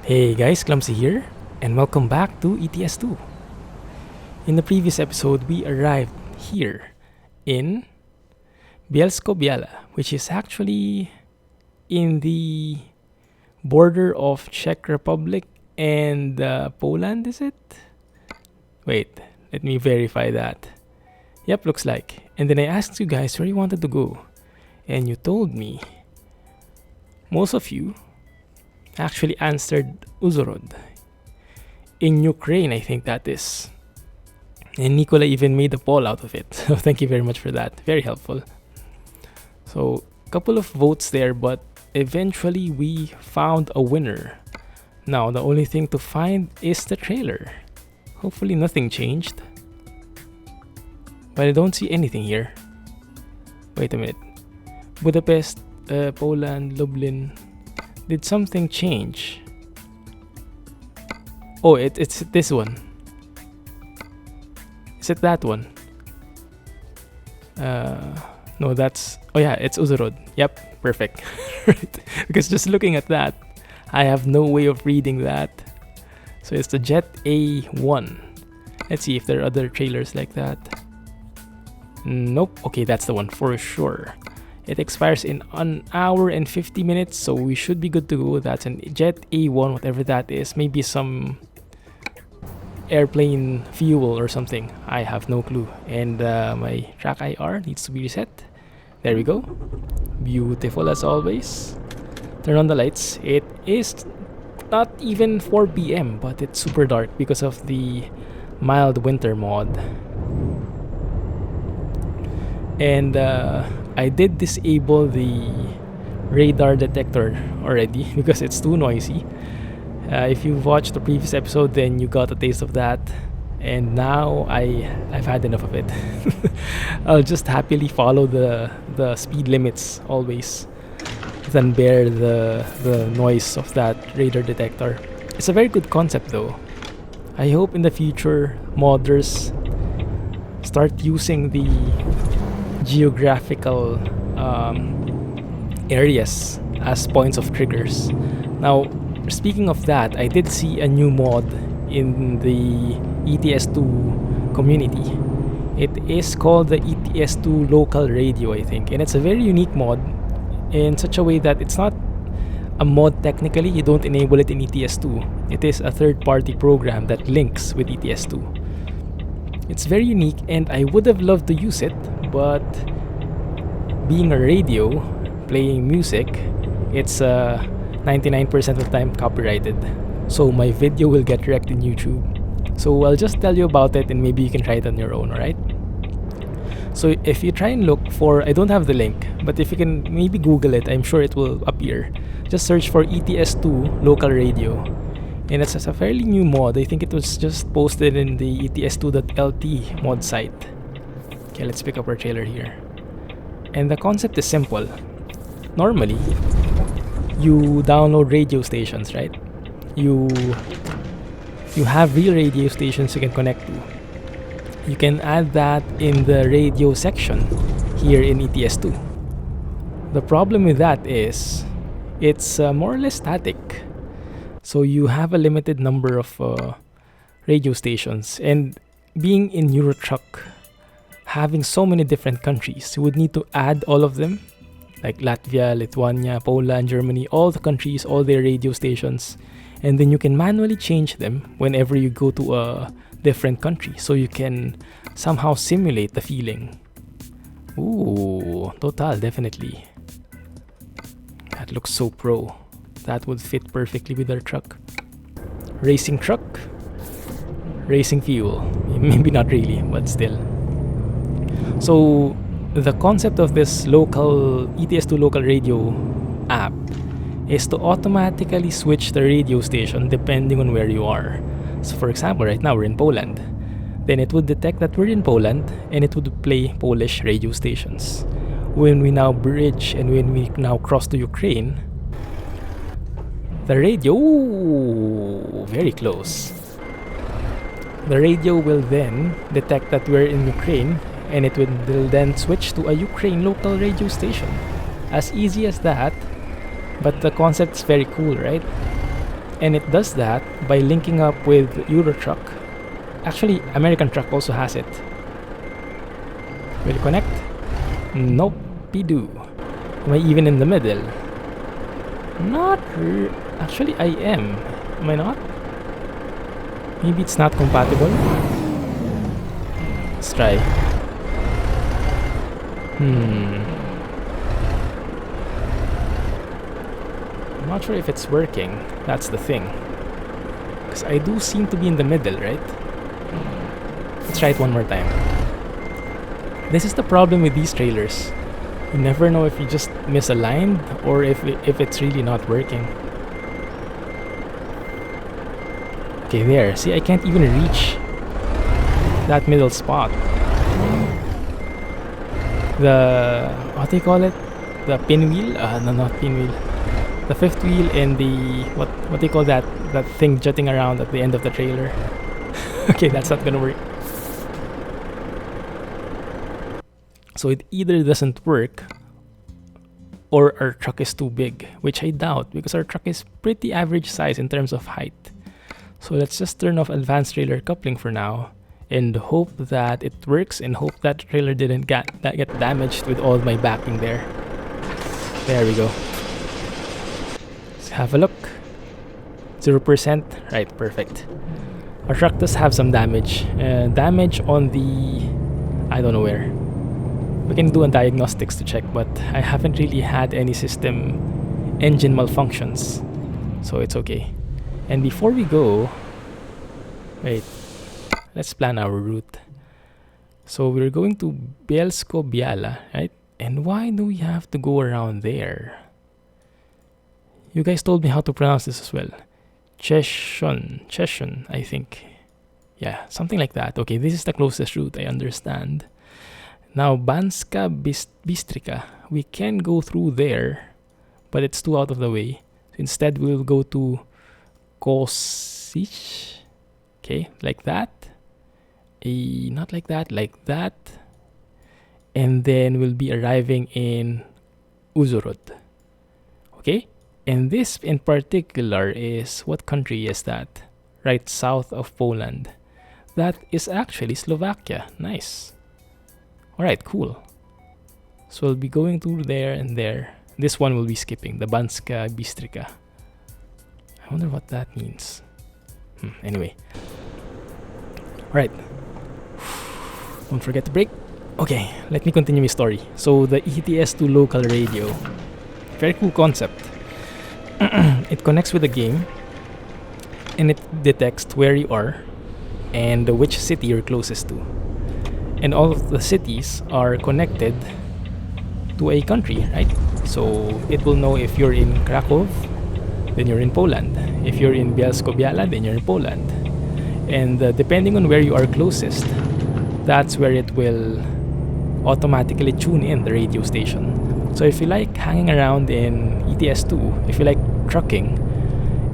Hey guys, Clumsy here, and welcome back to ETS2. In the previous episode, we arrived here in Bielsko-Biala, which is actually in the border of Czech Republic and Poland, is it? Wait, let me verify that. Yep, looks like. And then I asked you guys where you wanted to go, and you told me, most of you actually answered Uzhhorod. In Ukraine, I think that is. And Nikola even made a poll out of it. So thank you very much for that. Very helpful. So, a couple of votes there, but eventually we found a winner. Now, the only thing to find is the trailer. Hopefully nothing changed. But I don't see anything here. Wait a minute. Budapest, Poland, Lublin. Did something change? Oh, it's this one. Is it that one? No, that's... Oh yeah, it's Uzhhorod. Yep, perfect. Right. Because just looking at that, I have no way of reading that. So it's the Jet A1. Let's see if there are other trailers like that. Nope. Okay, that's the one for sure. It expires in an hour and 50 minutes, so we should be good to go. That's an Jet A1, whatever that is. Maybe some airplane fuel or something. I have no clue. And my track IR needs to be reset. There we go. Beautiful as always. Turn on the lights. It is not even 4 p.m., but it's super dark because of the mild winter mod. And I did disable the radar detector already because it's too noisy. If you've watched the previous episode, then you got a taste of that. And now I've had enough of it. I'll just happily follow the speed limits always than bear the noise of that radar detector. It's a very good concept though. I hope in the future modders start using the geographical areas as points of triggers. Now, speaking of that, I did see a new mod in the ETS2 community. It is called the ETS2 local radio, I think, and it's a very unique mod in such a way that it's not a mod technically. You don't enable it in ETS2. It is a third-party program that links with ETS2. It's very unique, and I would have loved to use it, but being a radio playing music, it's 99% of the time copyrighted, so my video will get wrecked in YouTube. So I'll just tell you about it and maybe you can try it on your own, alright? So if you try and look for, I don't have the link, but if you can maybe Google it, I'm sure it will appear. Just search for ETS2 local radio. And it's a fairly new mod. I think it was just posted in the ETS2.lt mod site. Okay, let's pick up our trailer here. And the concept is simple. Normally, you download radio stations, right? You have real radio stations you can connect to. You can add that in the radio section here in ETS2. The problem with that is it's more or less static. So you have a limited number of radio stations, and being in Eurotruck, having so many different countries, you would need to add all of them, like Latvia, Lithuania, Poland, Germany, all the countries, all their radio stations, and then you can manually change them whenever you go to a different country, so you can somehow simulate the feeling. Ooh, Total, definitely. That looks so pro. That would fit perfectly with our truck. Racing truck, racing fuel. Maybe not really, but still. So the concept of this local ETS2 local radio app is to automatically switch the radio station depending on where you are. So for example, right now we're in Poland. Then it would detect that we're in Poland and it would play Polish radio stations. When we now bridge and when we now cross to Ukraine, the radio, very close. The radio will then detect that we're in Ukraine and it will then switch to a Ukraine local radio station. As easy as that, but the concept's very cool, right? And it does that by linking up with Eurotruck. Actually, American Truck also has it. Will it connect? Nope, do. Am I even in the middle? Actually, I am. Am I not? Maybe it's not compatible. Let's try. I'm not sure if it's working. That's the thing. Because I do seem to be in the middle, right? Let's try it one more time. This is the problem with these trailers. You never know if you just misaligned or if it's really not working. Okay, there. See, I can't even reach that middle spot. What do you call it? The pinwheel? No, not pinwheel. The fifth wheel and the what do you call that thing jutting around at the end of the trailer? Okay, that's not gonna work. So it either doesn't work or our truck is too big, which I doubt because our truck is pretty average size in terms of height. So let's just turn off advanced trailer coupling for now and hope that it works and hope that the trailer didn't get damaged with all my backing there. There we go. Let's have a look. 0%. Right, perfect. Our truck does have some damage. Damage on the... I don't know where. We can do a diagnostics to check, but I haven't really had any system engine malfunctions. So it's okay. And before we go... Wait. Let's plan our route. So we're going to Bielsko-Biala, right? And why do we have to go around there? You guys told me how to pronounce this as well. Cheshon, I think. Yeah, something like that. Okay, this is the closest route, I understand. Now, Banska Bystrica. We can go through there, but it's too out of the way. So instead, we'll go to Kosice. Okay, like that. Not like that, like that. And then we'll be arriving in Uzhhorod. Okay? And this in particular is, what country is that? Right south of Poland. That is actually Slovakia. Nice. Alright, cool. So we'll be going through there and there. This one will be skipping, the Banska Bystrica. I wonder what that means. Anyway. Alright. Don't forget to brake. Okay, let me continue my story. So the ETS2 local radio. Very cool concept. It connects with the game and it detects where you are and which city you're closest to. And all of the cities are connected to a country, right? So it will know if you're in Krakow, then you're in Poland. If you're in Bielsko-Biala, then you're in Poland. And depending on where you are closest, that's where it will automatically tune in the radio station. So if you like hanging around in ETS2, if you like trucking,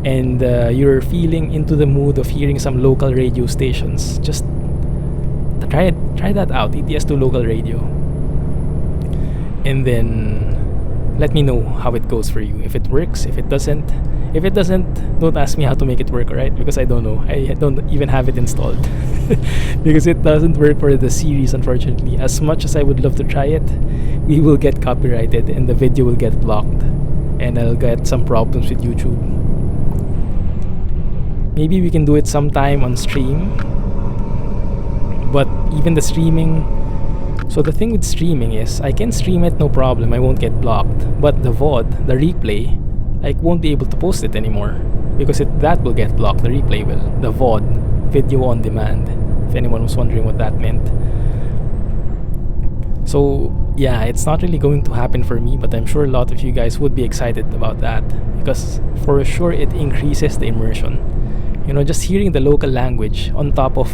and you're feeling into the mood of hearing some local radio stations, just try that out, ETS2 local radio. And then let me know how it goes for you. If it works, if it doesn't, don't ask me how to make it work, alright? Because I don't know. I don't even have it installed. Because it doesn't work for the series, unfortunately. As much as I would love to try it, we will get copyrighted and the video will get blocked. And I'll get some problems with YouTube. Maybe we can do it sometime on stream. But even the streaming... So the thing with streaming is, I can stream it no problem, I won't get blocked. But the VOD, the replay, I won't be able to post it anymore. Because that will get blocked, the replay will. The VOD, video on demand. If anyone was wondering what that meant. So yeah, it's not really going to happen for me, but I'm sure a lot of you guys would be excited about that. Because for sure it increases the immersion. You know, just hearing the local language on top of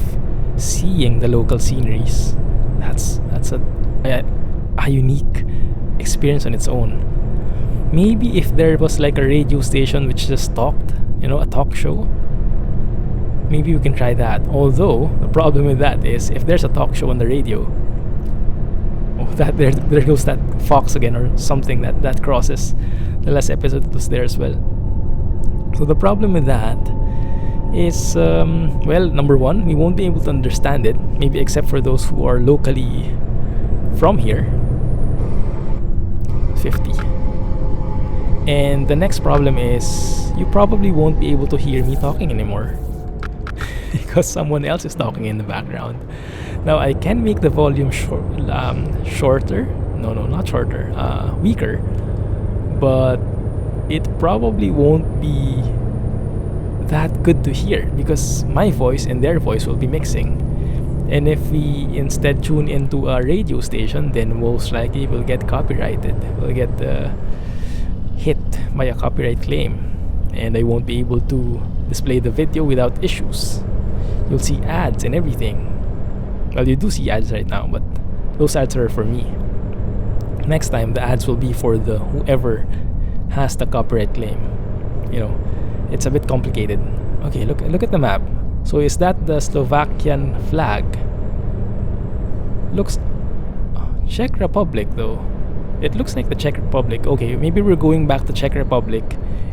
seeing the local sceneries. That's a unique experience on its own. Maybe if there was like a radio station which just talked, you know, a talk show, maybe we can try that. Although the problem with that is, if there's a talk show on the radio, that there goes that fox again or something that crosses. The last episode was there as well. So the problem with that is, well, number one, we won't be able to understand it, maybe except for those who are locally from here. 50. And the next problem is, you probably won't be able to hear me talking anymore because someone else is talking in the background. Now I can make the volume shorter. No, not shorter. Weaker. But it probably won't be that good to hear because my voice and their voice will be mixing. And if we instead tune into a radio station, then most likely we'll get copyrighted. We'll get hit by a copyright claim, and I won't be able to display the video without issues. You'll see ads and everything. Well, you do see ads right now, but those ads are for me. Next time, the ads will be for the whoever has the copyright claim. You know, it's a bit complicated. Okay, look at the map. So is that the Slovakian flag? Looks Czech Republic though. It looks like the Czech Republic. Okay, maybe we're going back to Czech Republic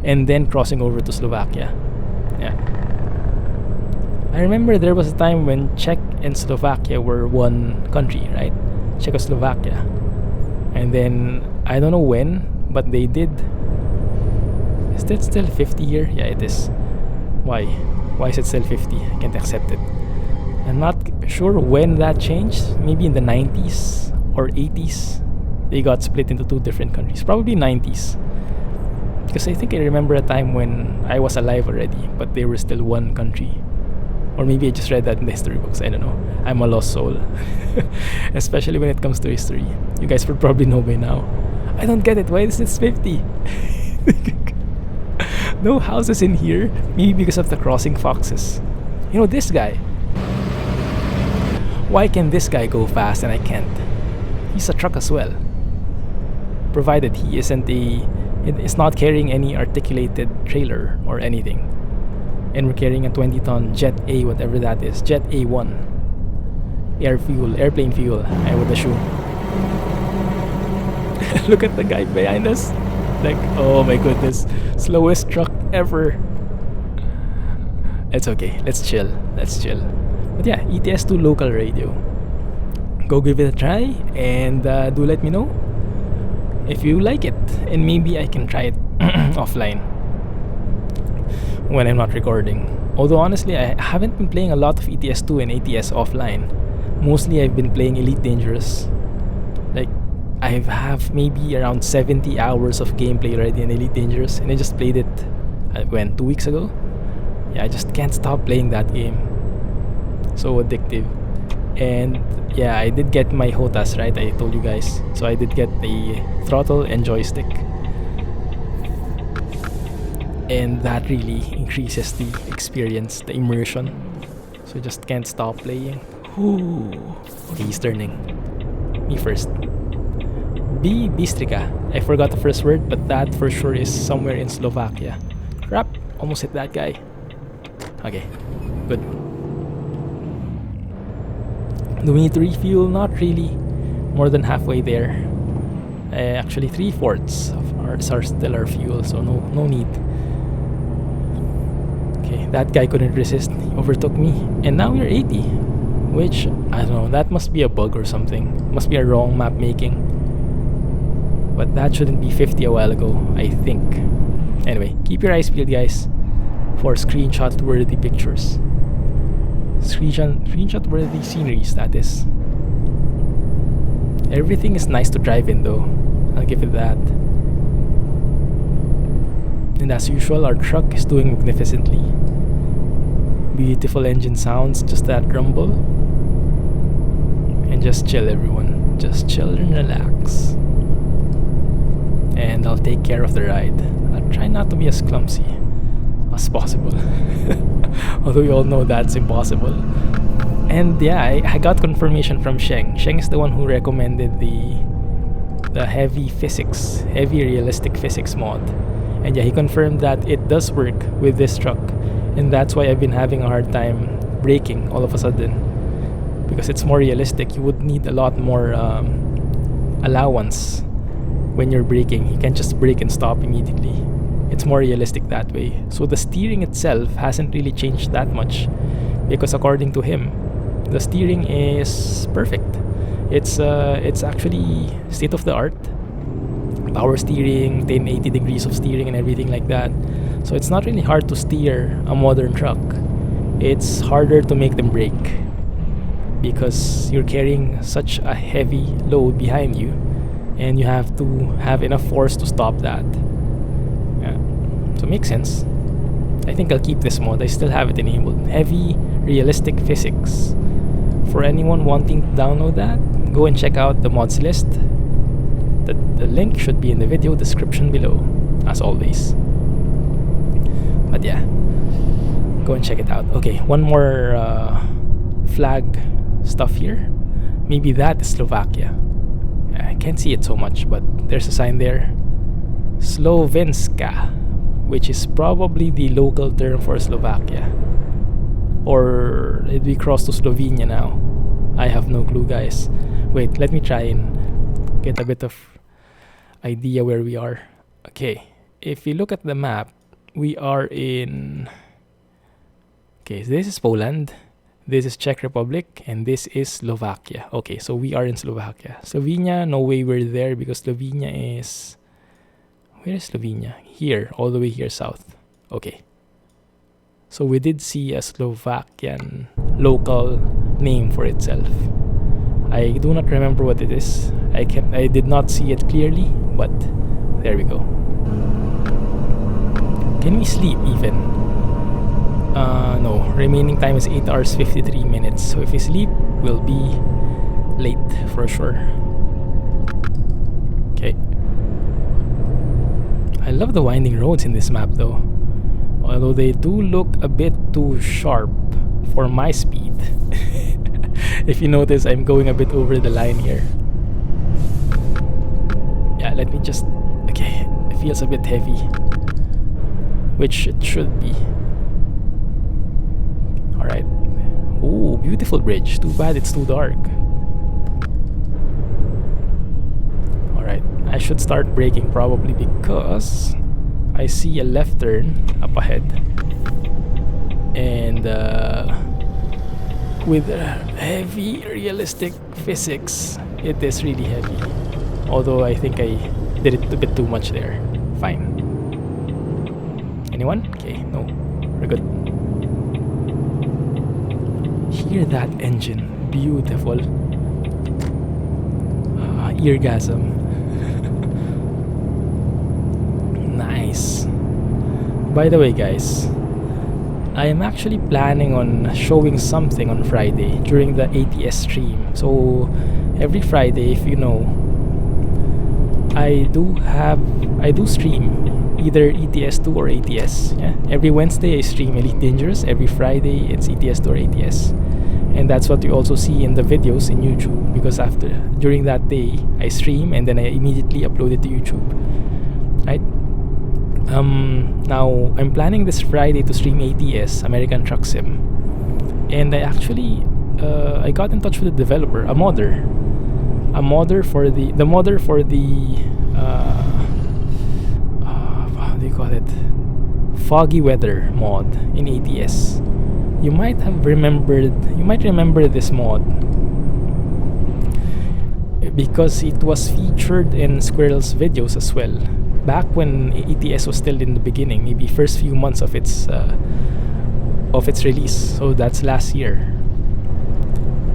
and then crossing over to Slovakia. Yeah. I remember there was a time when Czech and Slovakia were one country, right? Czechoslovakia. And then I don't know when, but they did. Is that still 50 here? Yeah, it is. Why? Why is it still 50? I can't accept it. I'm not sure when that changed. Maybe in the 90s or 80s. They got split into two different countries. Probably 90s. Because I think I remember a time when I was alive already, but they were still one country. Or maybe I just read that in the history books. I don't know. I'm a lost soul. Especially when it comes to history. You guys would probably know by now. I don't get it. Why is this 50? No houses in here. Maybe because of the crossing foxes. You know, this guy. Why can this guy go fast and I can't? He's a truck as well. Provided he isn't it's not carrying any articulated trailer or anything. And we're carrying a 20-ton Jet A, whatever that is. Jet A1. Airplane fuel, I would assume. Look at the guy behind us. Like, oh my goodness. Slowest truck ever. It's okay. Let's chill. But yeah, ETS2 local radio. Go give it a try and do let me know if you like it. And maybe I can try it offline when I'm not recording. Although honestly, I haven't been playing a lot of ETS2 and ATS offline. Mostly I've been playing Elite Dangerous. Like, I have maybe around 70 hours of gameplay already in Elite Dangerous, and I just played it, 2 weeks ago? Yeah, I just can't stop playing that game. So addictive. And yeah, I did get my HOTAS, right? I told you guys. So I did get the throttle and joystick. And that really increases the experience, the immersion. So I just can't stop playing. Ooh. Okay, he's turning. Me first. Bistrica. I forgot the first word, but that for sure is somewhere in Slovakia. Crap! Almost hit that guy. Okay, good. Do we need to refuel? Not really. More than halfway there. Actually, 3/4 of ours are still our fuel, so no need. Okay, that guy couldn't resist. He overtook me, and now we're 80. Which, I don't know, that must be a bug or something. Must be a wrong map making. But that shouldn't be 50 a while ago, I think. Anyway, keep your eyes peeled, guys, for screenshot-worthy pictures. Screenshot-worthy sceneries, that is. Everything is nice to drive in, though. I'll give it that. And as usual, our truck is doing magnificently. Beautiful engine sounds, just that rumble. And just chill, everyone. Just chill and relax. And I'll take care of the ride. I'll try not to be as clumsy as possible. Although we all know that's impossible. And yeah, I got confirmation from Sheng. Sheng is the one who recommended the heavy realistic physics mod. And yeah, he confirmed that it does work with this truck. And that's why I've been having a hard time braking all of a sudden. Because it's more realistic. You would need a lot more allowance when you're braking. You can't just brake and stop immediately. It's more realistic that way. So the steering itself hasn't really changed that much, because according to him, the steering is perfect. It's actually state of the art. Power steering, 1080 degrees of steering and everything like that. So it's not really hard to steer a modern truck. It's harder to make them brake, because you're carrying such a heavy load behind you, and you have to have enough force to stop that. Yeah. So it makes sense. I think I'll keep this mod. I still have it enabled. Heavy realistic physics. For anyone wanting to download that, go and check out the mods list. The link should be in the video description below, as always. But yeah, go and check it out. Okay, one more flag stuff here. Maybe that is Slovakia. I can't see it so much, but there's a sign there. Slovenska, which is probably the local term for Slovakia. Or did we cross to Slovenia now? I have no clue, guys. Wait, let me try and get a bit of idea where we are. Okay, if you look at the map, we are in... Okay, so this is Poland, this is Czech Republic, and this is Slovakia. Okay, so we are in Slovakia. Slovenia, no way we're there, because Slovenia is... Where is Slovenia? Here, all the way here south. Okay. So we did see a Slovakian local name for itself. I do not remember what it is. I did not see it clearly, but there we go. Can we sleep even? No. Remaining time is 8 hours 53 minutes. So if we sleep, we'll be late for sure. Okay. I love the winding roads in this map though. Although they do look a bit too sharp for my speed. If you notice, I'm going a bit over the line here. Yeah, let me just... Okay, it feels a bit heavy, which it should be. Alright. Ooh, beautiful bridge. Too bad it's too dark. Alright, I should start braking probably, because I see a left turn up ahead. And with heavy realistic physics, it is really heavy. Although I think I did it a bit too much there. Fine. Anyone? Okay, no. We're good. Hear that engine. Beautiful. Eargasm. Nice. By the way, guys, I am actually planning on showing something on Friday during the ATS stream. So every Friday, if you know, I do stream either ETS2 or ATS. Yeah? Every Wednesday I stream Elite Dangerous. Every Friday it's ETS2 or ATS. And that's what you also see in the videos in YouTube, because during that day I stream and then I immediately upload it to YouTube. Right? Now I'm planning this Friday to stream ATS, American Truck Sim, and I actually I got in touch with the developer, a modder for the how do you call it, foggy weather mod in ATS. You might remember this mod because it was featured in Squirrel's videos as well. Back when ETS was still in the beginning, maybe first few months of its release. So that's last year,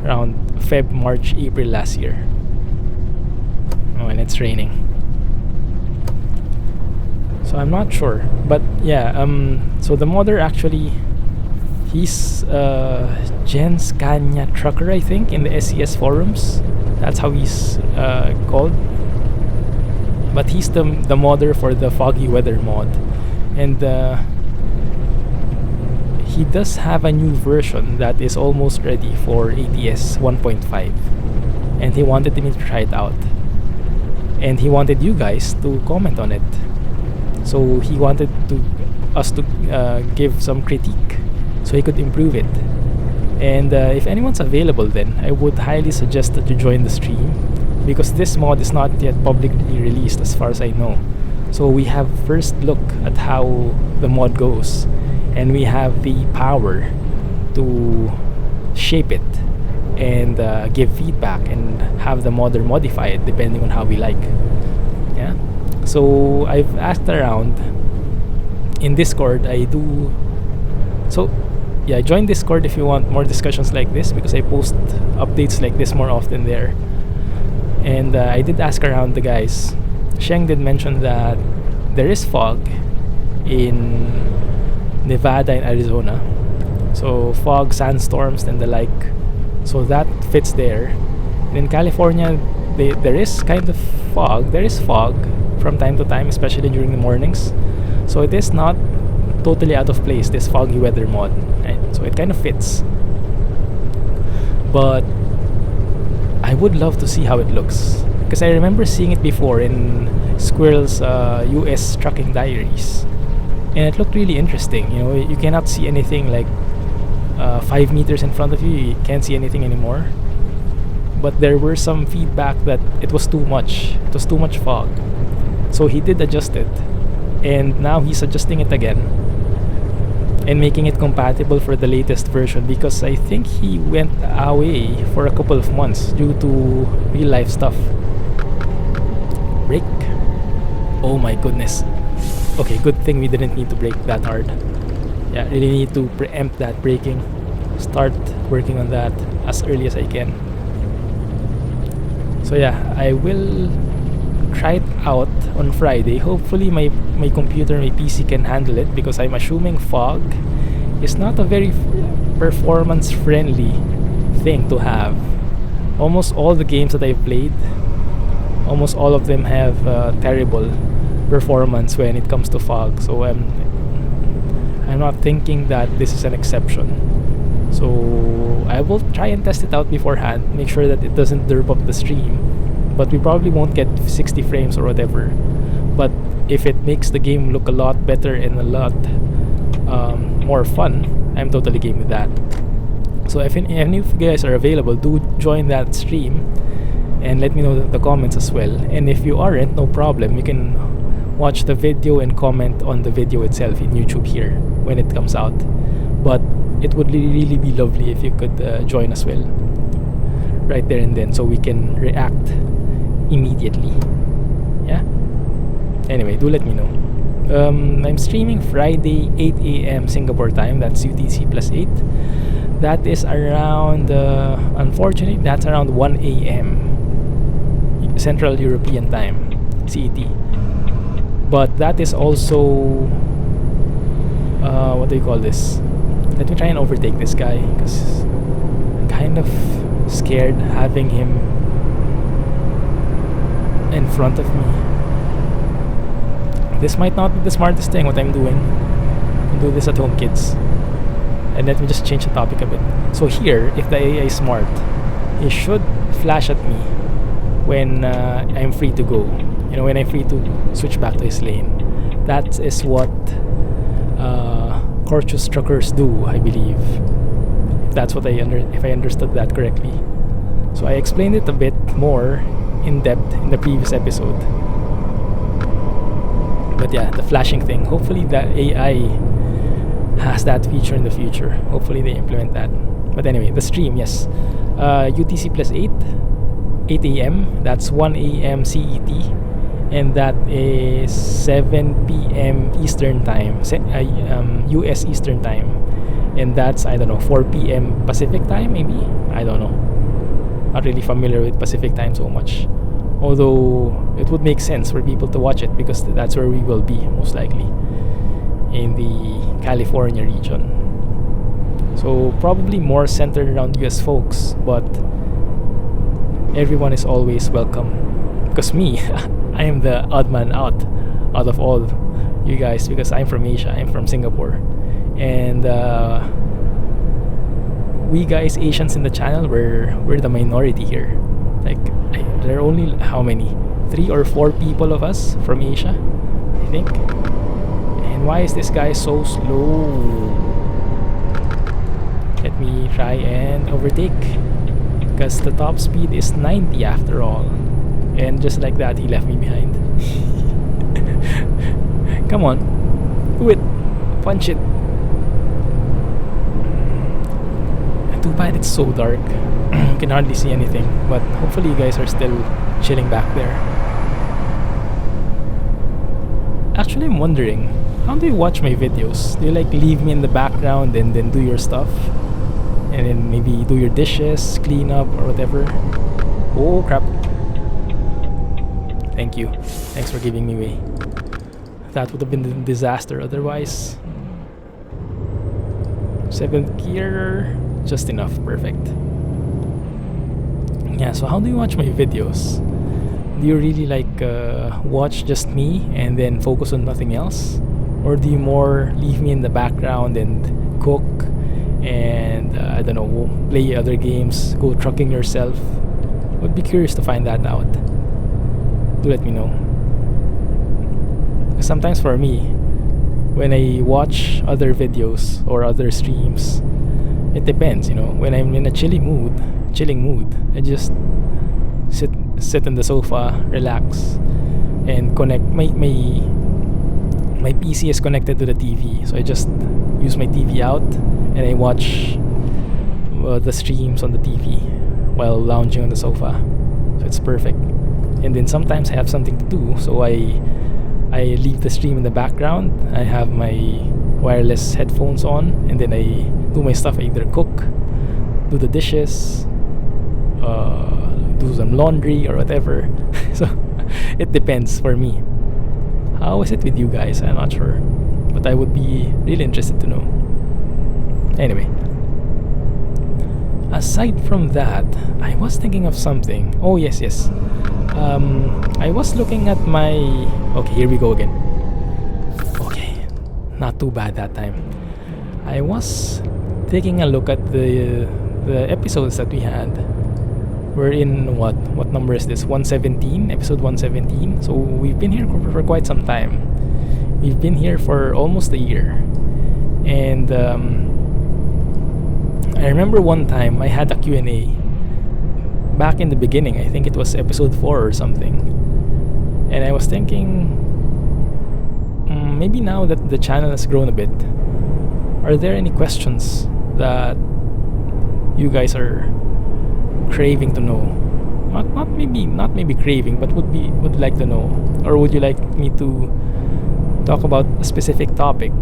around Feb, March, April last year. Oh, and it's raining. So I'm not sure, but yeah. So the modder actually, he's Jens Kanya Trucker, I think, in the SCS forums. That's how he's called. But he's the modder for the foggy weather mod, and he does have a new version that is almost ready for ATS 1.5, and he wanted me to try it out, and he wanted you guys to comment on it. So he wanted us to give some critique so he could improve it. And if anyone's available, then I would highly suggest that you join the stream, because this mod is not yet publicly released as far as I know. So we have first look at how the mod goes, and we have the power to shape it and give feedback and have the modder modify it depending on how we like. Yeah. So I've asked around in Discord. I do so. Yeah, join Discord if you want more discussions like this because I post updates like this more often there. And I did ask around the guys. Sheng did mention that there is fog in Nevada and Arizona. So fog, sandstorms, and the like. So that fits there. And in California, there is kind of fog. There is fog from time to time, especially during the mornings. So it is not totally out of place, this foggy weather mod. Right? So it kind of fits. But I would love to see how it looks. Because I remember seeing it before in Squirrel's US Trucking Diaries. And it looked really interesting. You know, you cannot see anything like 5 meters in front of you. You can't see anything anymore. But there were some feedback that it was too much. It was too much fog. So he did adjust it. And now he's adjusting it again and making it compatible for the latest version, because I think he went away for a couple of months due to real life stuff. Brake. Oh my goodness. Okay, good thing we didn't need to brake that hard. Yeah, really need to preempt that braking. Start working on that as early as I can. So yeah, I will try it out on Friday. Hopefully my computer, my PC can handle it, because I'm assuming fog is not a very performance friendly thing to have. Almost all the games that I've played, almost all of them have terrible performance when it comes to fog. So I'm not thinking that this is an exception. So I will try and test it out beforehand, make sure that it doesn't derp up the stream. But we probably won't get 60 frames or whatever. But if it makes the game look a lot better and a lot more fun, I'm totally game with that. So if any of you guys are available, do join that stream and let me know in the comments as well. And if you aren't, no problem, you can watch the video and comment on the video itself in YouTube here when it comes out. But it would really be lovely if you could join as well right there and then, so we can react immediately. Yeah. Anyway, do let me know. I'm streaming Friday 8 a.m. Singapore time. That's UTC plus 8. That is around unfortunately that's around 1 a.m. Central European time, CET. But that is also what do you call this? Let me try and overtake this guy, because I'm kind of scared having him in front of me. This might not be the smartest thing what I'm doing. Do this at home, kids. And let me just change the topic a bit. So here, if the AI is smart, it should flash at me when I'm free to go. You know, when I'm free to switch back to his lane. That is what Corchus truckers do, I believe. If that's what if I understood that correctly. So I explained it a bit more in depth in the previous episode. But yeah, the flashing thing. Hopefully the AI has that feature in the future. Hopefully they implement that. But anyway, the stream, yes. UTC plus 8 a.m. That's 1 a.m. CET. And that is 7 p.m. Eastern time, US Eastern time. And that's, I don't know, 4 p.m. Pacific time, maybe? I don't know. Not really familiar with Pacific time so much. Although it would make sense for people to watch it, because that's where we will be, most likely, in the California region. So probably more centered around US folks, but everyone is always welcome. Because me, I am the odd man out of all you guys, because I'm from Asia, I'm from Singapore. And we guys, Asians in the channel, we're the minority here. Like, there are only, how many? 3 or 4 people of us from Asia, I think. And why is this guy so slow? Let me try and overtake, because the top speed is 90 after all. And just like that, he left me behind. Come on, do it. Punch it. Too bad it's so dark. You can hardly see anything. But hopefully you guys are still chilling back there. Actually, I'm wondering, how do you watch my videos? Do you like leave me in the background and then do your stuff? And then maybe do your dishes, clean up or whatever? Oh crap. Thank you. Thanks for giving me way. That would have been a disaster otherwise. 7th gear, just enough, perfect. Yeah, so how do you watch my videos? Do you really like watch just me and then focus on nothing else? Or do you more leave me in the background and cook and I don't know, play other games, go trucking yourself? Would be curious to find that out. Do let me know. Sometimes for me, when I watch other videos or other streams, it depends, you know. When I'm in a chilling mood, I just sit in the sofa, relax, and connect my PC is connected to the TV, so I just use my TV out and I watch the streams on the TV while lounging on the sofa. So it's perfect. And then sometimes I have something to do, so I leave the stream in the background. I have my wireless headphones on, and then I do my stuff. I either cook, do the dishes, do some laundry or whatever. So it depends for me. How is it with you guys? I'm not sure, but I would be really interested to know. Anyway, aside from that, I was thinking of something. Oh yes. I was looking at my... Okay, here we go again. Okay, not too bad that time. I was taking a look at the episodes that we had. We're in what number is this? 117, episode 117. So we've been here for quite some time. We've been here for almost a year. And I remember one time I had a Q&A back in the beginning. I think it was episode 4 or something. And I was thinking, maybe now that the channel has grown a bit, are there any questions that you guys are craving to know? Not maybe craving, but would like to know, or would you like me to talk about a specific topic?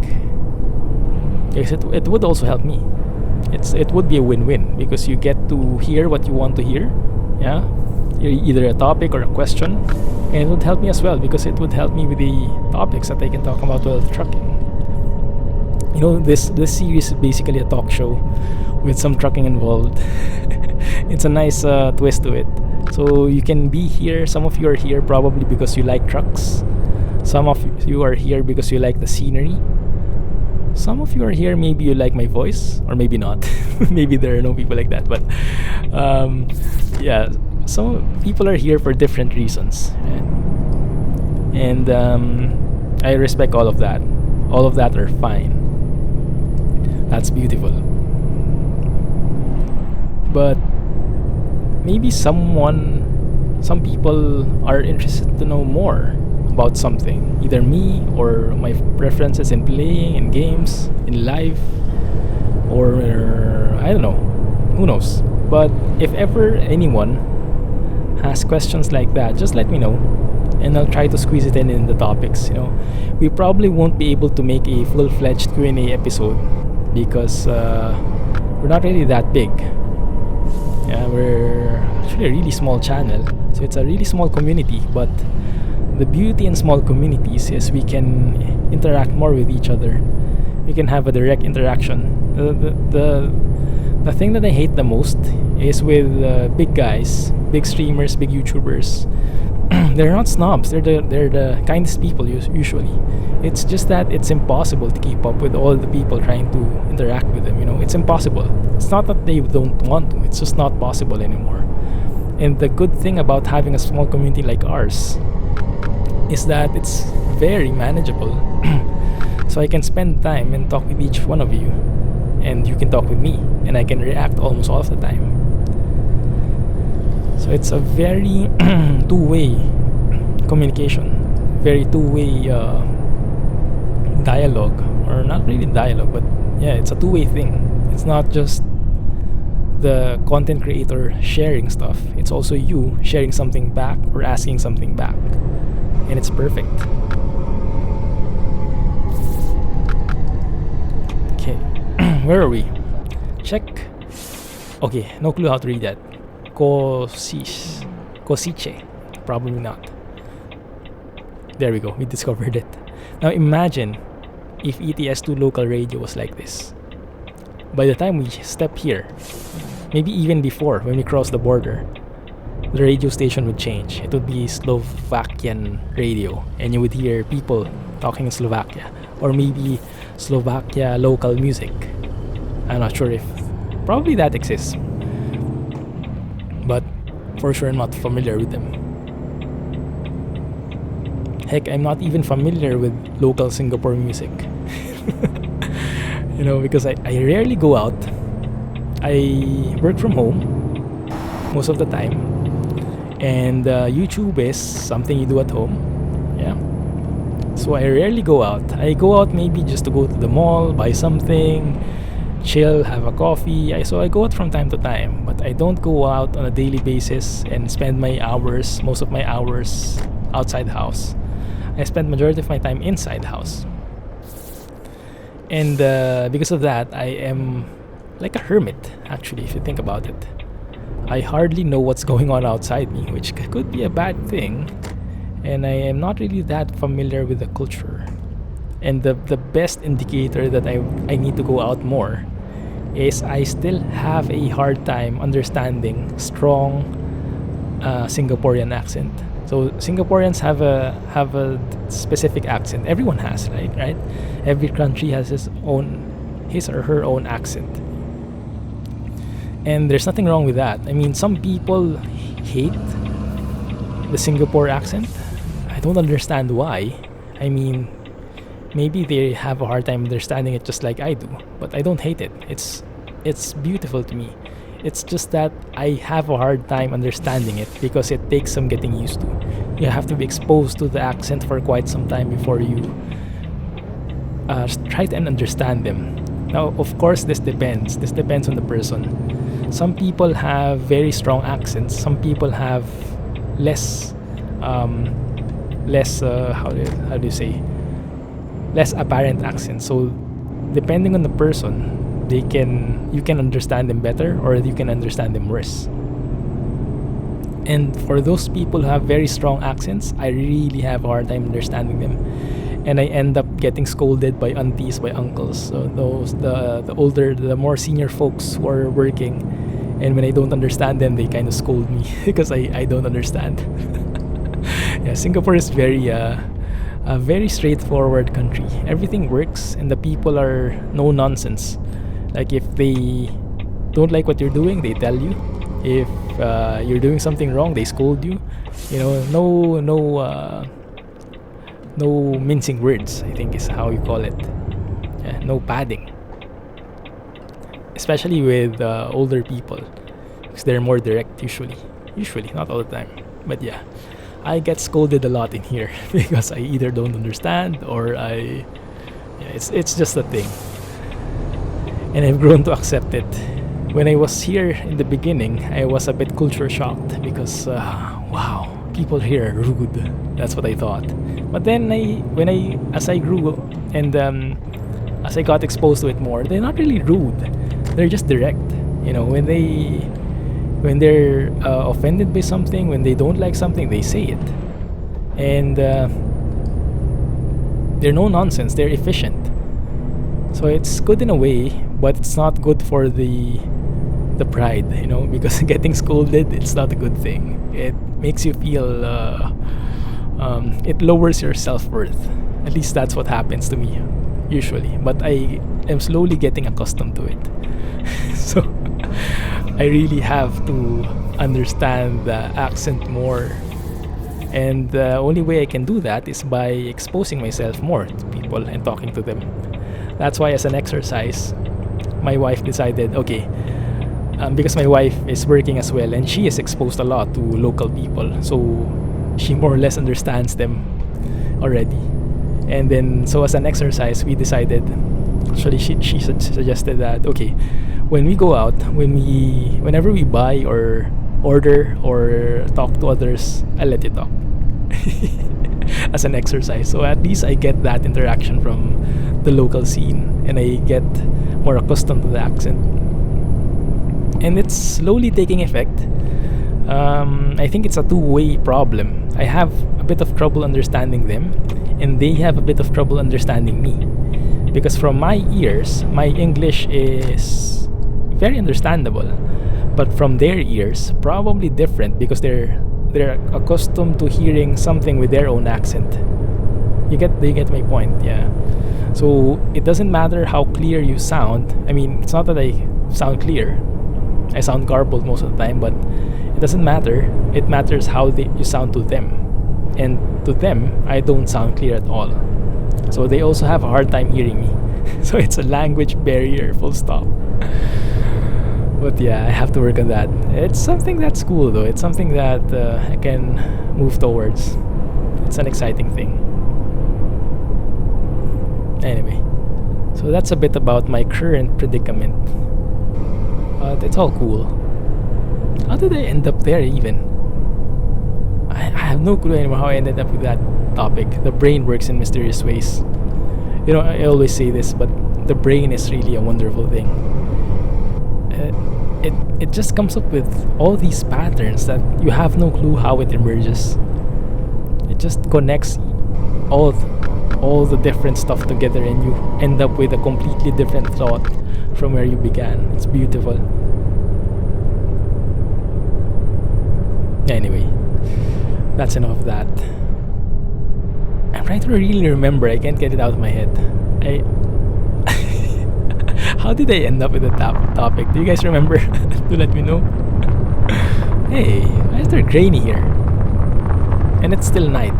Because it would also help me. It would be a win-win because you get to hear what you want to hear, yeah, either a topic or a question, and it would help me as well because it would help me with the topics that I can talk about while trucking. You know, this series is basically a talk show with some trucking involved. It's a nice twist to it. So you can be here. Some of you are here probably because you like trucks. Some of you are here because you like the scenery. Some of you are here, maybe you like my voice, or maybe not. Maybe there are no people like that, but yeah, some people are here for different reasons, and I respect all of that. All of that are fine. That's beautiful. But maybe some people are interested to know more about something, either me or my preferences in playing in games, in life, or I don't know, who knows. But if ever anyone has questions like that, just let me know and I'll try to squeeze it in the topics. You know, we probably won't be able to make a full-fledged Q&A episode because we're not really that big. Yeah, we're actually a really small channel, so it's a really small community. But the beauty in small communities is we can interact more with each other. We can have a direct interaction. The thing that I hate the most is with big guys, big streamers, big YouTubers. They're not snobs. They're the kindest people usually. It's just that it's impossible to keep up with all the people trying to interact with them. You know, it's impossible. It's not that they don't want to. It's just not possible anymore. And the good thing about having a small community like ours is that it's very manageable. So I can spend time and talk with each one of you, and you can talk with me, and I can react almost all of the time. So it's a very two-way communication, very two-way dialogue, or not really dialogue, but yeah, it's a two-way thing. It's not just the content creator sharing stuff, it's also you sharing something back or asking something back, and it's perfect. Okay. Where are we? Check. Okay, no clue how to read that. Kosiche. Probably not. There we go, we discovered it. Now imagine if ETS2 local radio was like this. By the time we step here, maybe even before, when we cross the border, the radio station would change. It would be Slovakian radio, and you would hear people talking in Slovakia, or maybe Slovakia local music. I'm not sure if probably that exists, but for sure I'm not familiar with them. Heck, I'm not even familiar with local Singapore music. Because I rarely go out. I work from home most of the time, and YouTube is something you do at home. Yeah. So I rarely go out. I go out maybe just to go to the mall, buy something, chill, have a coffee. So I go out from time to time, but I don't go out on a daily basis and spend most of my hours outside the house. I spend majority of my time inside the house. And because of that, I am like a hermit, actually, if you think about it. I hardly know what's going on outside me, which could be a bad thing. And I am not really that familiar with the culture. And the best indicator that I need to go out more is I still have a hard time understanding strong Singaporean accent. So Singaporeans have a specific accent. Everyone has, right? Every country has his or her own accent. And there's nothing wrong with that. I mean, some people hate the Singapore accent. I don't understand why. I mean, maybe they have a hard time understanding it just like I do, but I don't hate it. It's beautiful to me. It's just that I have a hard time understanding it because it takes some getting used to. You have to be exposed to the accent for quite some time before you try to understand them. Now, of course, this depends. This depends on the person. Some people have very strong accents. Some people have less how do you say, less apparent accents. So depending on the person, you can understand them better or you can understand them worse. And for those people who have very strong accents, I really have a hard time understanding them, and I end up getting scolded by aunties, by uncles, so those the more senior folks who are working. And when I don't understand them, they kind of scold me because I don't understand. Yeah, Singapore is a very straightforward country. Everything works, and the people are no nonsense. Like, if they don't like what you're doing, they tell you. If you're doing something wrong, they scold you. No mincing words, I think is how you call it. Yeah, no padding. Especially with older people, because they're more direct usually, not all the time, but yeah, I get scolded a lot in here because I either don't understand or it's just a thing, and I've grown to accept it. When I was here in the beginning, I was a bit culture shocked because wow, people here are rude. That's what I thought. But then as I grew and as I got exposed to it more, they're not really rude. They're just direct. When they're offended by something, when they don't like something, they say it. And they're no nonsense. They're efficient. So it's good in a way, but it's not good for the pride, because getting scolded, it's not a good thing. It makes you feel it lowers your self-worth. At least that's what happens to me usually, but I am slowly getting accustomed to it. So I really have to understand the accent more, and the only way I can do that is by exposing myself more to people and talking to them. That's why, as an exercise, my wife decided, okay, because my wife is working as well, and she is exposed a lot to local people, so she more or less understands them already. And then, so as an exercise, we decided. Actually, she suggested that okay, when we go out, whenever we buy or order or talk to others, I'll let you talk as an exercise. So at least I get that interaction from the local scene, and I get more accustomed to the accent. And it's slowly taking effect. I think it's a two-way problem. I have a bit of trouble understanding them, and they have a bit of trouble understanding me. Because from my ears, my English is very understandable, but from their ears, probably different because they're accustomed to hearing something with their own accent. You get my point, yeah. So it doesn't matter how clear you sound. I mean, it's not that I sound clear. I sound garbled most of the time, but it doesn't matter. It matters how you sound to them. And to them, I don't sound clear at all. So they also have a hard time hearing me. So it's a language barrier, full stop. But yeah, I have to work on that. It's something that's cool though. It's something that I can move towards. It's an exciting thing. Anyway, so that's a bit about my current predicament. But it's all cool. How did I end up there even? I have no clue anymore how I ended up with that topic. The brain works in mysterious ways. You know, I always say this, but the brain is really a wonderful thing. It just comes up with all these patterns that you have no clue how it emerges. It just connects all the different stuff together, and you end up with a completely different thought from where you began. It's beautiful. Anyway, that's enough of that. I'm trying to really remember. I can't get it out of my head. How did I end up with the topic? Do you guys remember? Do let me know. Hey, why is there grainy here? And it's still night.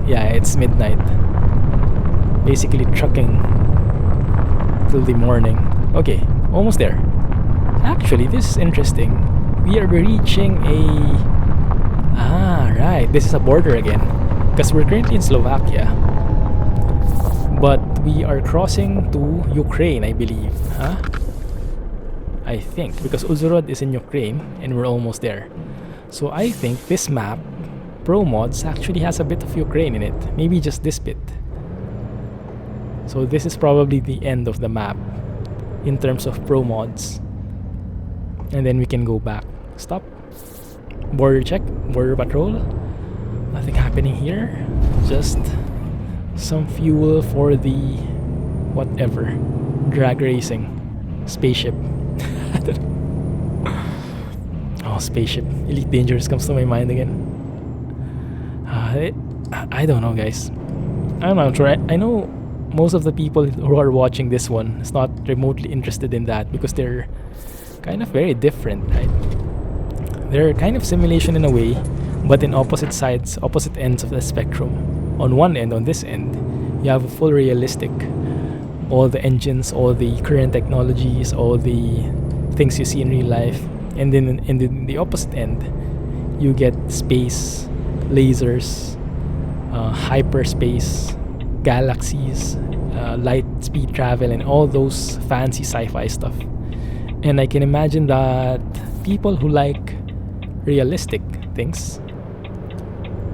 Yeah, it's midnight. Basically trucking till the morning. Okay, almost there. Actually, this is interesting. We are reaching a... right. This is a border again. Because we're currently in Slovakia. But we are crossing to Ukraine, I believe. Huh? I think. Because Uzhhorod is in Ukraine and we're almost there. So I think this map, ProMods, actually has a bit of Ukraine in it. Maybe just this bit. So this is probably the end of the map in terms of ProMods. And then we can go back. Stop. Border check. Border patrol. Nothing happening here. Just some fuel for the whatever. Drag racing. Spaceship. Oh, spaceship. Elite Dangerous comes to my mind again. I don't know, guys. I'm not sure. I know most of the people who are watching this one is not remotely interested in that because they're kind of very different, right? They're kind of simulation in a way, but in opposite sides, opposite ends of the spectrum. On one end, on this end, you have a full realistic, all the engines, all the current technologies, all the things you see in real life. And then in the opposite end, you get space, lasers, hyperspace, galaxies, light speed travel, and all those fancy sci-fi stuff. And I can imagine that people who like realistic things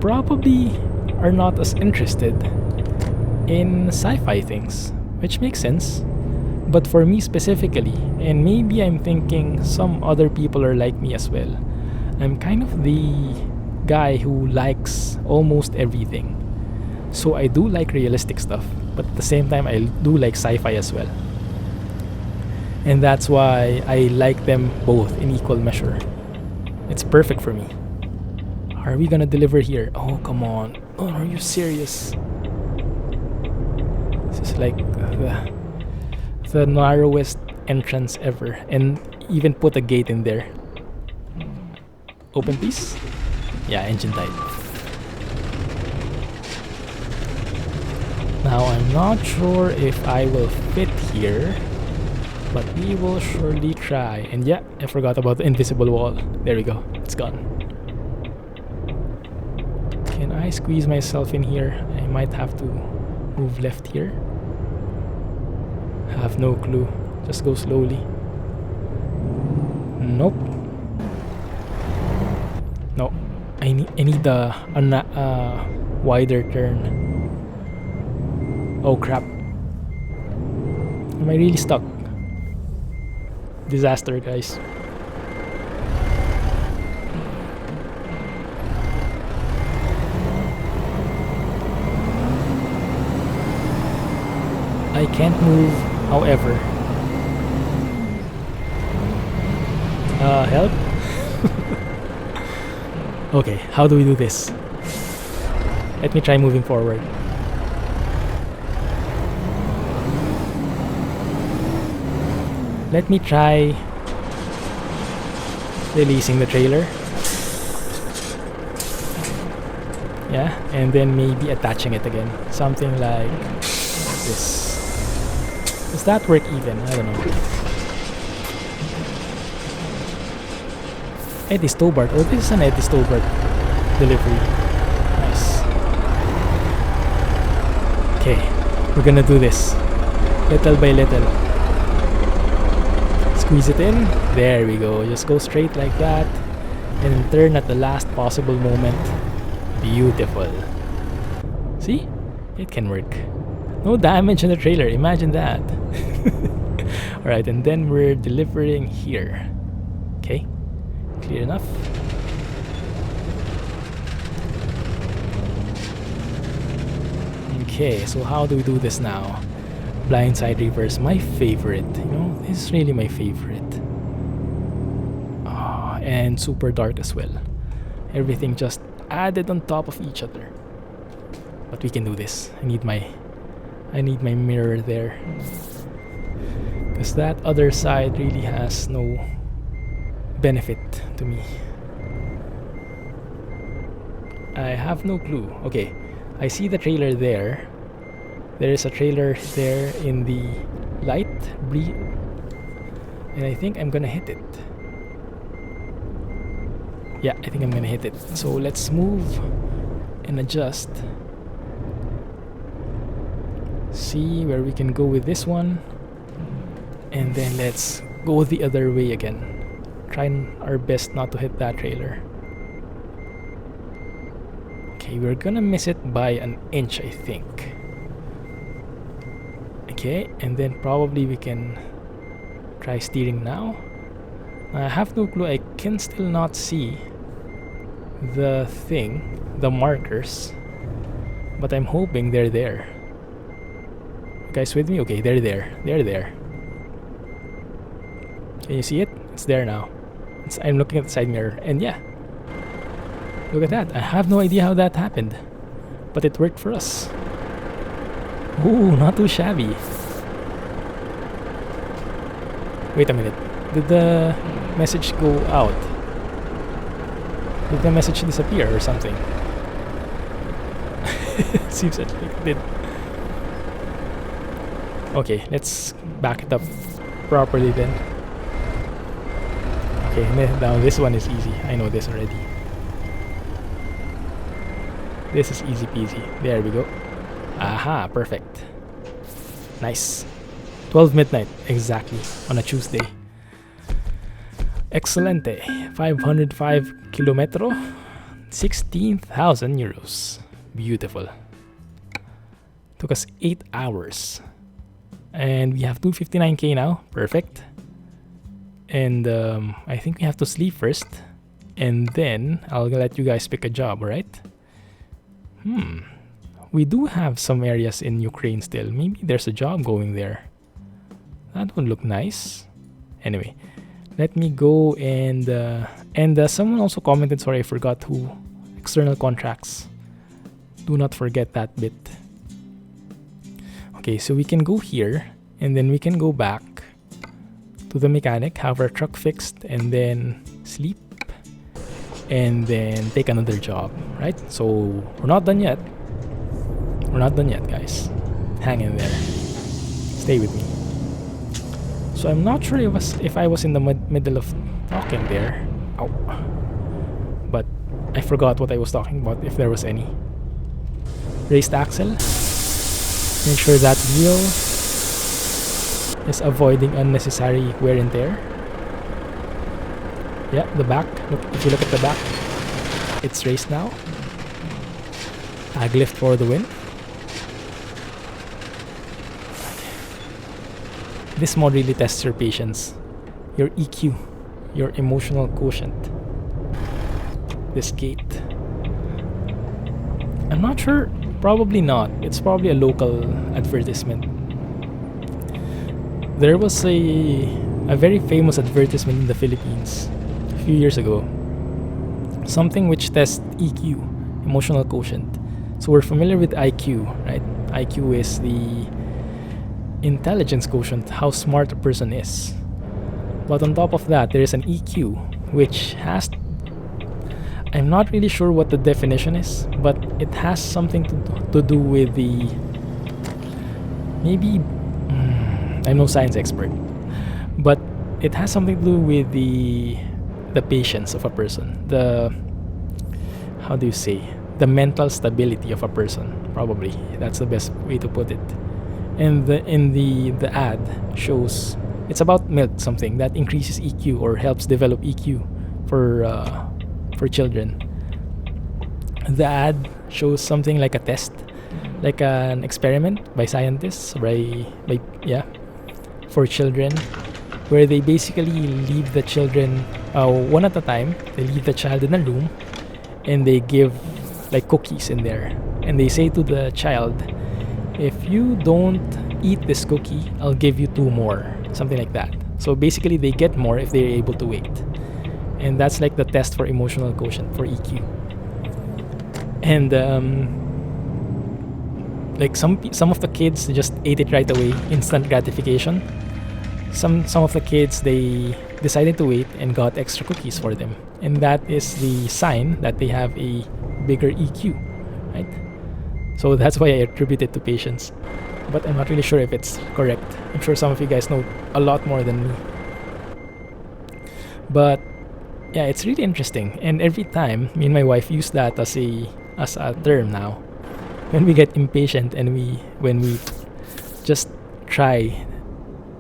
probably are not as interested in sci-fi things, which makes sense. But for me specifically, and maybe I'm thinking some other people are like me as well, I'm kind of the guy who likes almost everything. So I do like realistic stuff, but at the same time I do like sci-fi as well. And that's why I like them both in equal measure. It's perfect for me. Are we gonna deliver here? Oh, come on. Oh, are you serious? This is like the narrowest entrance ever, and even put a gate in there. Open please. Yeah, engine type. Now I'm not sure if I will fit here, but we will surely try. And yeah, I forgot about the invisible wall. There we go, it's gone. Can I squeeze myself in here? I I might have to move left here. Have no clue. Just go slowly. Nope. No. I need a wider turn. Oh crap. Am I really stuck? Disaster, guys. I can't move, however. Help? Okay, how do we do this? Let me try moving forward. Let me try releasing the trailer. Yeah, and then maybe attaching it again. Something like this. Does that work even? I don't know. Eddie Stobart. Oh, this is an Eddie Stobart delivery. Nice. Okay, we're gonna do this. Little by little. Squeeze it in. There we go. Just go straight like that. And then turn at the last possible moment. Beautiful. See? It can work. No damage in the trailer. Imagine that. Alright, and then we're delivering here. Okay. Clear enough. Okay, so how do we do this now? Blindside reverse, my favorite. You know, this is really my favorite. And super dark as well. Everything just added on top of each other. But we can do this. I need my mirror there. Because that other side really has no benefit to me. I have no clue. Okay, I see the trailer there. There is a trailer there in the light and I think I'm gonna hit it. Yeah, I think I'm gonna hit it. So let's move and adjust. See where we can go with this one. And then let's go the other way again. Try our best not to hit that trailer. Okay, we're gonna miss it by an inch, I think. Okay, and then probably we can try steering now. I have no clue. I can still not see the thing, the markers, but I'm hoping they're there. You guys with me? Okay, they're there. They're there. Can you see it? It's there now. I'm looking at the side mirror, and yeah, look at that. I have no idea how that happened, but it worked for us. Ooh, not too shabby. Wait a minute. Did the message go out? Did the message disappear or something? Seems like it did. Okay, let's back it up properly then. Okay, now this one is easy. I know this already. This is easy peasy. There we go. Aha, perfect. Nice. 12 midnight, exactly, on a Tuesday. Excelente. 505 kilometro. 16,000 euros. Beautiful. Took us 8 hours. And we have 259k now. Perfect. And I think we have to sleep first. And then I'll let you guys pick a job, alright? We do have some areas in Ukraine still. Maybe there's a job going there. That would look nice. Anyway, let me go and someone also commented, sorry I forgot who, external contracts. Do not forget that bit. Okay, so we can go here and then we can go back to the mechanic, have our truck fixed, and then sleep and then take another job, right? So we're not done yet. We're not done yet, guys. Hang in there. Stay with me. So I'm not sure if I was in the middle of talking there. Ow. But I forgot what I was talking about, if there was any. raised axle. Make sure that wheel is avoiding unnecessary wear and tear. Yeah, the back. Look, if you look at the back, it's raised now. Ag lift for the win. This mod really tests your patience, your EQ, your emotional quotient. This gate. I'm not sure. Probably not. It's probably a local advertisement. There was a very famous advertisement in the Philippines a few years ago. Something which tests EQ, emotional quotient. So we're familiar with IQ, right? IQ is the intelligence quotient, how smart a person is. But on top of that, there is an EQ, which has... I'm not really sure what the definition is, but it has something to do with the... Maybe... I'm no science expert. But it has something to do with the patience of a person. The... How do you say? The mental stability of a person. Probably. That's the best way to put it. And the ad shows... It's about milk, something that increases EQ or helps develop EQ for children. The ad shows something like a test, like an experiment by scientists, for children, where they basically leave the children one at a time. They leave the child in a room, and they give like cookies in there, and they say to the child, "If you don't eat this cookie, I'll give you 2 more," something like that. So basically, they get more if they're able to wait. And that's like the test for emotional quotient, for EQ. And like some of the kids just ate it right away, instant gratification. Some of the kids, they decided to wait and got extra cookies for them, and that is the sign that they have a bigger EQ, right? So that's why I attribute it to patience, but I'm not really sure if it's correct. I'm sure some of you guys know a lot more than me, but yeah, it's really interesting. And every time me and my wife use that as a term now, when we get impatient and when we just try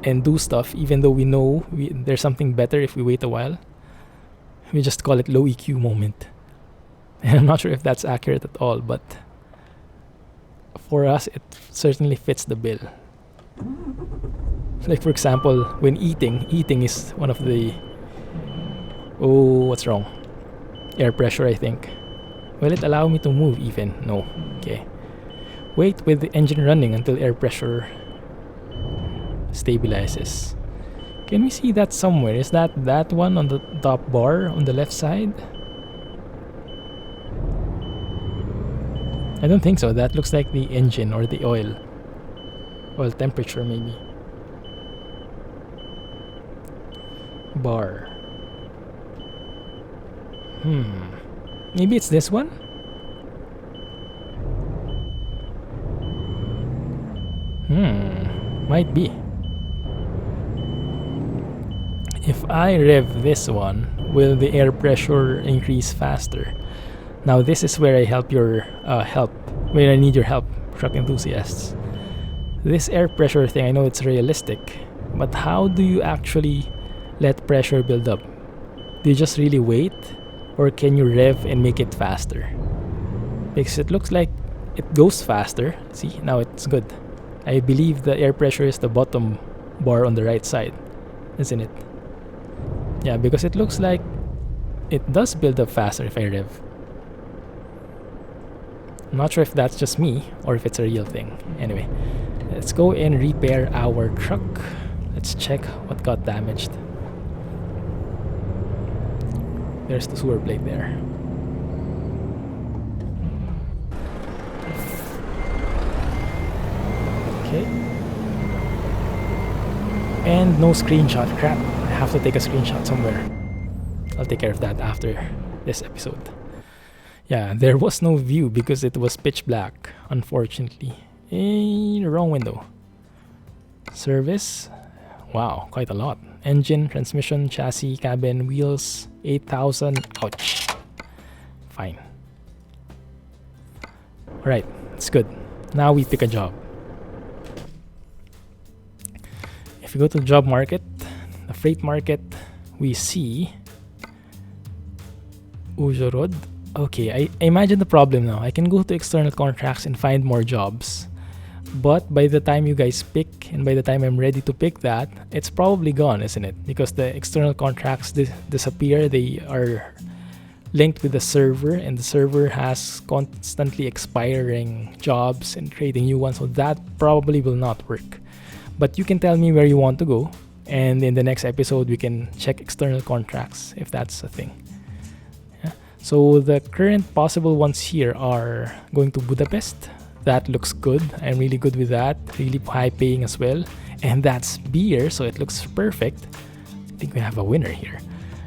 and do stuff even though we know there's something better if we wait a while, we just call it low EQ moment. And I'm not sure if that's accurate at all, but for us it certainly fits the bill. Like for example, when eating is one of the... Oh, what's wrong? Air pressure, I think. Will it allow me to move even? No. Okay. Wait with the engine running until air pressure stabilizes. Can we see that somewhere? Is that one on the top bar on the left side? I don't think so. That looks like the engine or the oil temperature maybe. Bar. Maybe it's this one? Might be. If I rev this one, will the air pressure increase faster? Now this is where I help your where I need your help, truck enthusiasts. This air pressure thing, I know it's realistic, but how do you actually let pressure build up? Do you just really wait, or can you rev and make it faster? Because it looks like it goes faster. See, now it's good. I believe the air pressure is the bottom bar on the right side, isn't it? Yeah, because it looks like it does build up faster if I rev. I'm not sure if that's just me or if it's a real thing. Anyway, let's go and repair our truck. Let's check what got damaged. There's the sewer plate there. Okay. And no screenshot. Crap. I have to take a screenshot somewhere. I'll take care of that after this episode. Yeah, there was no view because it was pitch black, unfortunately. Wrong window. Service. Wow, quite a lot. Engine, transmission, chassis, cabin, wheels, 8,000. Ouch. Fine. Alright, It's good. Now we pick a job. If you go to the job market, the freight market, we see Ujorod. Okay, I imagine the problem now. I can go to external contracts and find more jobs. But by the time you guys pick, and by the time I'm ready to pick that, it's probably gone, isn't it? Because the external contracts disappear. They are linked with the server, and the server has constantly expiring jobs and creating new ones. So that probably will not work. But you can tell me where you want to go, and in the next episode, we can check external contracts if that's a thing. Yeah. So the current possible ones here are going to Budapest. That looks good. I'm really good with that. Really high paying as well. And that's beer, so it looks perfect. I think we have a winner here.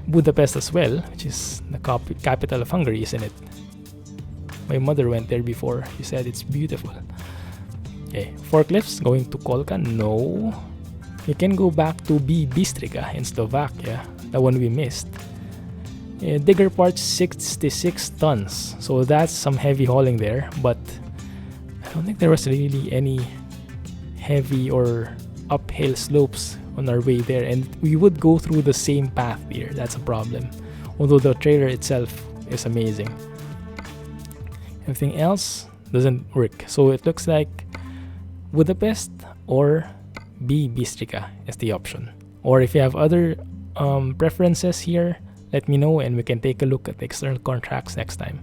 Budapest as well, which is the capital of Hungary, isn't it? My mother went there before. She said it's beautiful. Okay, forklifts going to Kolka? No. We can go back to Bystrica in Slovakia, the one we missed. Digger parts 66 tons, so that's some heavy hauling there, but I don't think there was really any heavy or uphill slopes on our way there, and we would go through the same path here. That's a problem, although the trailer itself is amazing. Everything else doesn't work, so it looks like Budapest or Bystrica is the option. Or if you have other preferences here, let me know and we can take a look at the external contracts next time.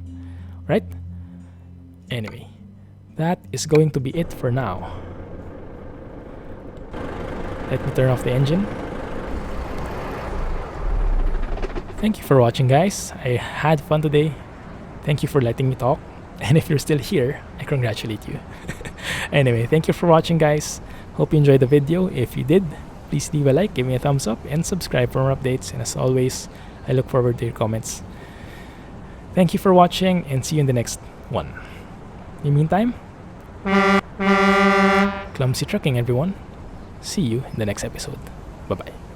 Right? Anyway, that is going to be it for now. Let me turn off the engine. Thank you for watching, guys. I had fun today. Thank you for letting me talk. And if you're still here, I congratulate you. Anyway, thank you for watching, guys. Hope you enjoyed the video. If you did, please leave a like, give me a thumbs up, and subscribe for more updates. And as always, I look forward to your comments. Thank you for watching, and see you in the next one. In the meantime, clumsy trucking, everyone. See you in the next episode. Bye-bye.